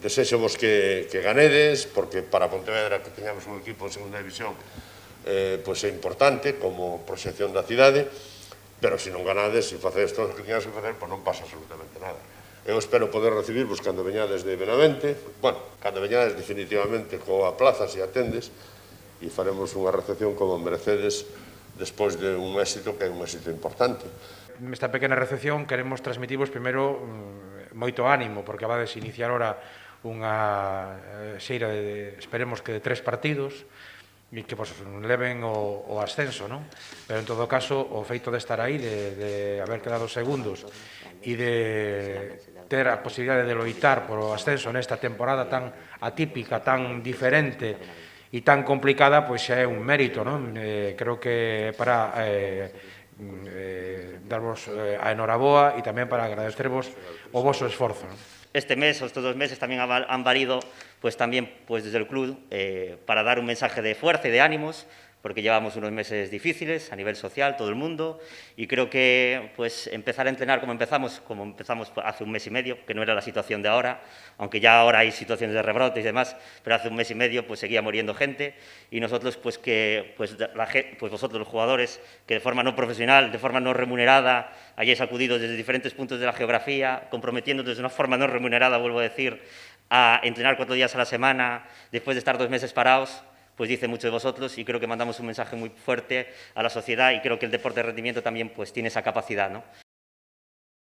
Desexo-vos que ganedes, porque para Pontevedra que teñamos un equipo en segunda división pois é importante como proxección da cidade, pero se non ganades, se facedes todo o que teñades que facer, pois non pasa absolutamente nada. Eu espero poder recibirvos cando veñades de Benavente, bueno, cando veñades definitivamente coa plaza, se atendes, e faremos unha recepción como merecedes despois de un éxito que é un éxito importante. Nesta pequena recepción queremos transmitirvos primeiro moito ánimo, porque abades iniciar ora unha xeira de, esperemos que de 3 partidos, e que pues, leven o ascenso, non? Pero en todo caso, o feito de estar aí, de haber quedado segundos e de ter a posibilidade de loitar por o ascenso nesta temporada tan atípica, tan diferente e tan complicada, pois xa é un mérito, non? Creo que para darvos a enhoraboa e tamén para agradecervos o voso esforzo, non? Este mes, o estos 2 meses, también han valido pues, también pues, desde el club para dar un mensaje de fuerza y de ánimos, porque llevamos unos meses difíciles a nivel social, todo el mundo, y creo que pues, empezar a entrenar como empezamos hace un mes y medio, que no era la situación de ahora, aunque ya ahora hay situaciones de rebrotes y demás, pero hace un mes y medio pues, seguía muriendo gente, y nosotros, pues vosotros los jugadores, que de forma no profesional, de forma no remunerada, hayáis acudido desde diferentes puntos de la geografía, comprometiéndonos de una forma no remunerada, vuelvo a decir, a entrenar 4 días a la semana, después de estar 2 meses parados, pues dice mucho de vosotros y creo que mandamos un mensaje muy fuerte a la sociedad y creo que el deporte de rendimiento también pues tiene esa capacidad, ¿no?